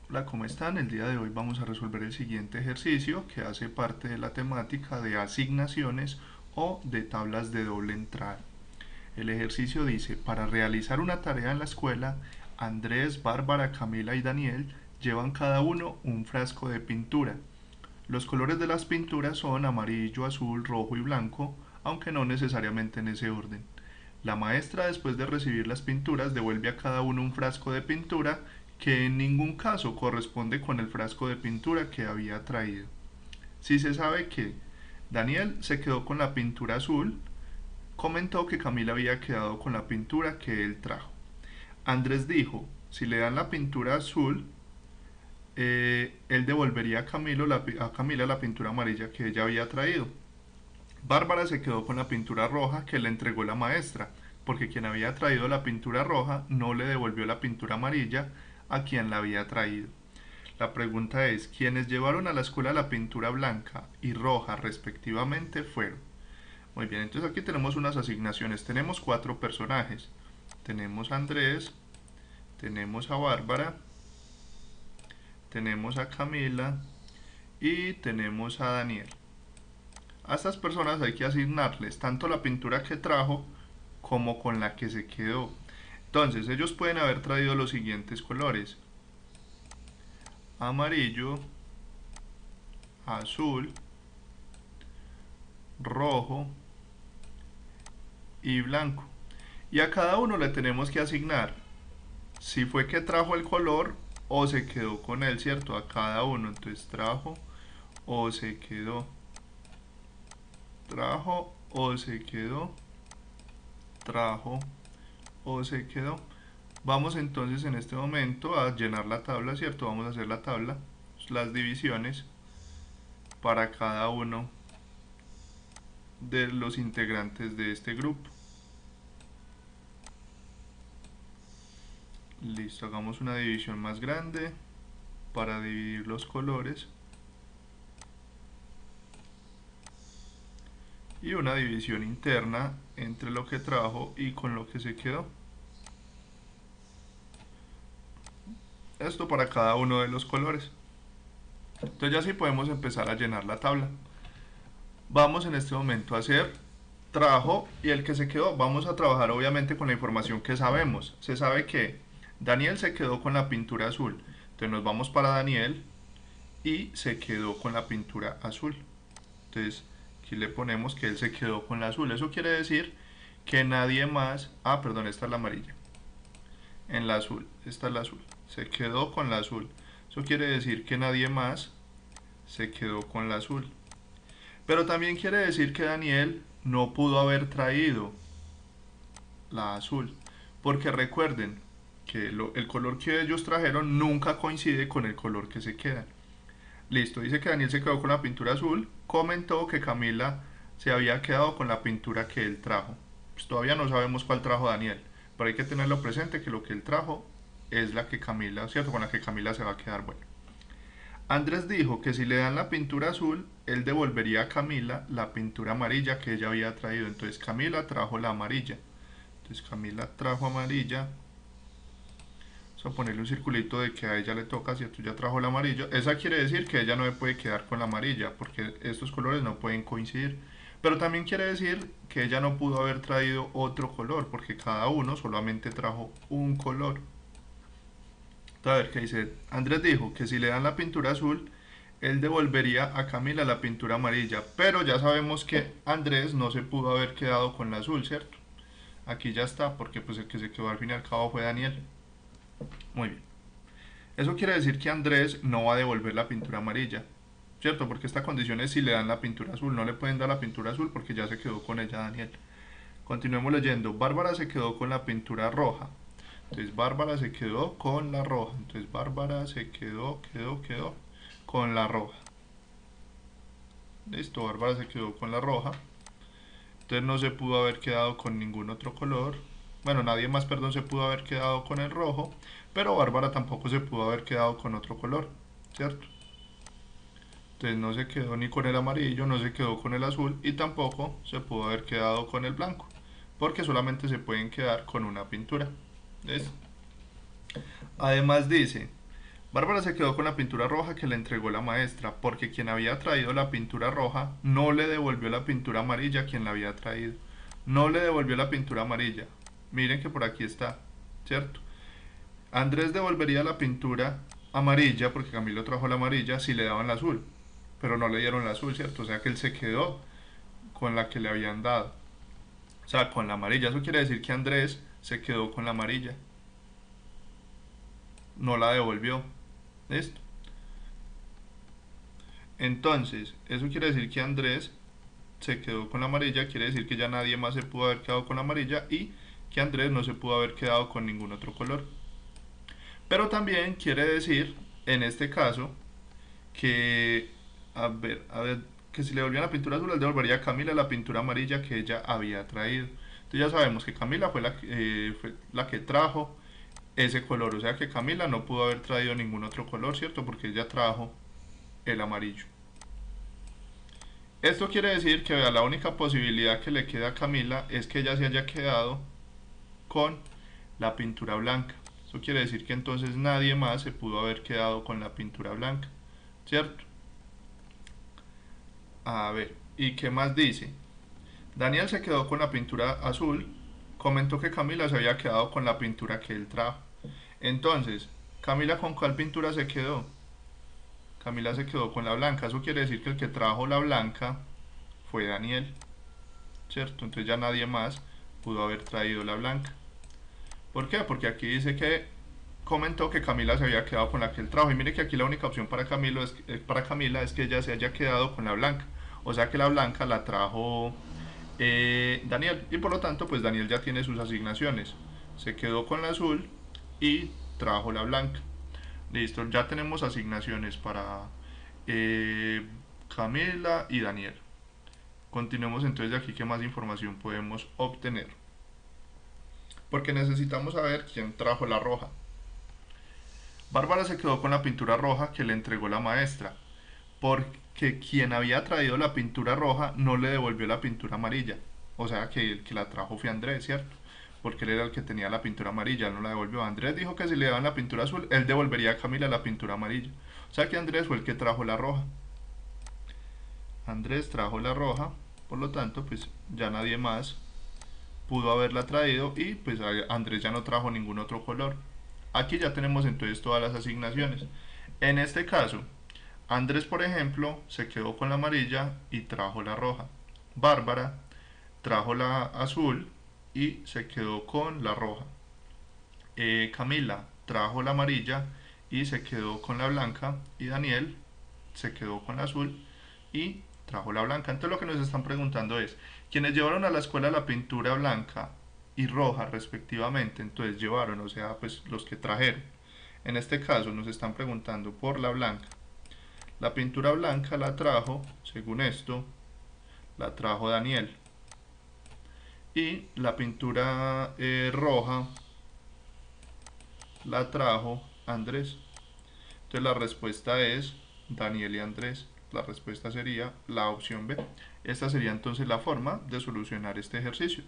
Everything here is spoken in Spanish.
Hola, ¿cómo están? El día de hoy vamos a resolver el siguiente ejercicio que hace parte de la temática de asignaciones o de tablas de doble entrada. El ejercicio dice, para realizar una tarea en la escuela, Andrés, Bárbara, Camila y Daniel llevan cada uno un frasco de pintura. Los colores de las pinturas son amarillo, azul, rojo y blanco, aunque no necesariamente en ese orden. La maestra, después de recibir las pinturas, devuelve a cada uno un frasco de pintura que en ningún caso corresponde con el frasco de pintura que había traído. Si se sabe que Daniel se quedó con la pintura azul, comentó que Camila había quedado con la pintura que él trajo. Andrés dijo, si le dan la pintura azul, él devolvería a Camila la pintura amarilla que ella había traído. Bárbara se quedó con la pintura roja que le entregó la maestra, porque quien había traído la pintura roja no le devolvió la pintura amarilla a quien la había traído. La pregunta es, ¿quiénes llevaron a la escuela la pintura blanca y roja respectivamente fueron? Muy bien, entonces aquí tenemos unas asignaciones. Tenemos cuatro personajes. Tenemos a Andrés, tenemos a Bárbara, tenemos a Camila y tenemos a Daniel. A estas personas hay que asignarles tanto la pintura que trajo como con la que se quedó. Entonces, ellos pueden haber traído los siguientes colores: amarillo, azul, rojo y blanco. Y a cada uno le tenemos que asignar si fue que trajo el color o se quedó con él, ¿cierto? A cada uno. Entonces, trajo o se quedó, trajo o se quedó, trajo o se quedó. Vamos entonces en este momento a llenar la tabla, ¿cierto? Vamos a hacer la tabla, las divisiones para cada uno de los integrantes de este grupo. Listo, hagamos una división más grande para dividir los colores y una división interna entre lo que trajo y con lo que se quedó. Esto para cada uno de los colores. Entonces ya sí podemos empezar a llenar la tabla. Vamos en este momento a hacer trabajo y el que se quedó. Vamos a trabajar obviamente con la información que sabemos. Se sabe que Daniel se quedó con la pintura azul. Entonces nos vamos para Daniel y se quedó con la pintura azul. Entonces aquí le ponemos que él se quedó con la azul. Eso quiere decir que nadie más... Ah, perdón, esta es la amarilla. En la azul, esta es la azul. Se quedó con la azul. Eso quiere decir que nadie más se quedó con la azul. Pero también quiere decir que Daniel no pudo haber traído la azul. Porque recuerden que el color que ellos trajeron nunca coincide con el color que se queda. Listo, dice que Daniel se quedó con la pintura azul. Comentó que Camila se había quedado con la pintura que él trajo. Pues todavía no sabemos cuál trajo Daniel, pero hay que tenerlo presente que lo que él trajo es la que Camila, ¿cierto? Con la que Camila se va a quedar. Bueno, Andrés dijo que si le dan la pintura azul, él devolvería a Camila la pintura amarilla que ella había traído. Entonces Camila trajo la amarilla. Entonces Camila trajo amarilla. Vamos a ponerle un circulito de que a ella le toca, si tú ya trajo la amarilla. Esa quiere decir que ella no se puede quedar con la amarilla, porque estos colores no pueden coincidir. Pero también quiere decir que ella no pudo haber traído otro color, porque cada uno solamente trajo un color. A ver qué dice. Andrés dijo que si le dan la pintura azul, él devolvería a Camila la pintura amarilla. Pero ya sabemos que Andrés no se pudo haber quedado con la azul, ¿cierto? Aquí ya está, porque pues el que se quedó al fin y al cabo fue Daniel. Muy bien. Eso quiere decir que Andrés no va a devolver la pintura amarilla, ¿cierto? Porque esta condición es si le dan la pintura azul. No le pueden dar la pintura azul porque ya se quedó con ella Daniel. Continuemos leyendo. Bárbara se quedó con la pintura roja. Entonces Bárbara se quedó con la roja. Entonces Bárbara se quedó con la roja. Listo, Bárbara se quedó con la roja. Entonces no se pudo haber quedado con ningún otro color. Bueno, nadie más, perdón, se pudo haber quedado con el rojo. Pero Bárbara tampoco se pudo haber quedado con otro color, ¿cierto? Entonces no se quedó ni con el amarillo, no se quedó con el azul y tampoco se pudo haber quedado con el blanco. Porque solamente se pueden quedar con una pintura. ¿Ves? Además dice, Bárbara se quedó con la pintura roja que le entregó la maestra, porque quien había traído la pintura roja no le devolvió la pintura amarilla a quien la había traído. No le devolvió la pintura amarilla. Miren que por aquí está, ¿cierto? Andrés devolvería la pintura amarilla, porque Camilo trajo la amarilla, si le daban la azul. Pero no le dieron la azul, ¿cierto? O sea que él se quedó con la que le habían dado. O sea, con la amarilla. Eso quiere decir que Andrés se quedó con la amarilla. No la devolvió. ¿Listo? Entonces, eso quiere decir que Andrés se quedó con la amarilla, quiere decir que ya nadie más se pudo haber quedado con la amarilla y que Andrés no se pudo haber quedado con ningún otro color. Pero también quiere decir, en este caso, que, a ver, que si le devolvían la pintura azul, él devolvería a Camila la pintura amarilla que ella había traído. Entonces ya sabemos que Camila fue la que trajo ese color, o sea que Camila no pudo haber traído ningún otro color, ¿cierto? Porque ella trajo el amarillo. Esto quiere decir que vea, la única posibilidad que le queda a Camila es que ella se haya quedado con la pintura blanca. Eso quiere decir que entonces nadie más se pudo haber quedado con la pintura blanca, ¿cierto? A ver, ¿y qué más dice? Daniel se quedó con la pintura azul, comentó que Camila se había quedado con la pintura que él trajo. Entonces, ¿Camila con cuál pintura se quedó? Camila se quedó con la blanca, eso quiere decir que el que trajo la blanca fue Daniel, ¿cierto? Entonces ya nadie más pudo haber traído la blanca. ¿Por qué? Porque aquí dice que comentó que Camila se había quedado con la que él trajo. Y mire que aquí la única opción para Camila es que ella se haya quedado con la blanca. O sea que la blanca la trajo Daniel. Y por lo tanto, pues Daniel ya tiene sus asignaciones. Se quedó con la azul y trajo la blanca. Listo, ya tenemos asignaciones para Camila y Daniel. Continuemos entonces de aquí qué más información podemos obtener. Porque necesitamos saber quién trajo la roja. Bárbara se quedó con la pintura roja que le entregó la maestra, porque quien había traído la pintura roja no le devolvió la pintura amarilla. O sea que el que la trajo fue Andrés, ¿cierto? Porque él era el que tenía la pintura amarilla, él no la devolvió. Andrés dijo que si le daban la pintura azul, él devolvería a Camila la pintura amarilla. O sea que Andrés fue el que trajo la roja. Andrés trajo la roja, por lo tanto, pues ya nadie más pudo haberla traído y pues Andrés ya no trajo ningún otro color. Aquí ya tenemos entonces todas las asignaciones. En este caso, Andrés, por ejemplo, se quedó con la amarilla y trajo la roja. Bárbara trajo la azul y se quedó con la roja. Camila trajo la amarilla y se quedó con la blanca. Y Daniel se quedó con la azul y trajo la blanca. Entonces lo que nos están preguntando es, quienes llevaron a la escuela la pintura blanca y roja respectivamente, entonces llevaron, o sea, pues los que trajeron. En este caso nos están preguntando por la blanca. La pintura blanca la trajo, según esto, la trajo Daniel. Y la pintura roja la trajo Andrés. Entonces la respuesta es Daniel y Andrés. La respuesta sería la opción B. Esta sería entonces la forma de solucionar este ejercicio.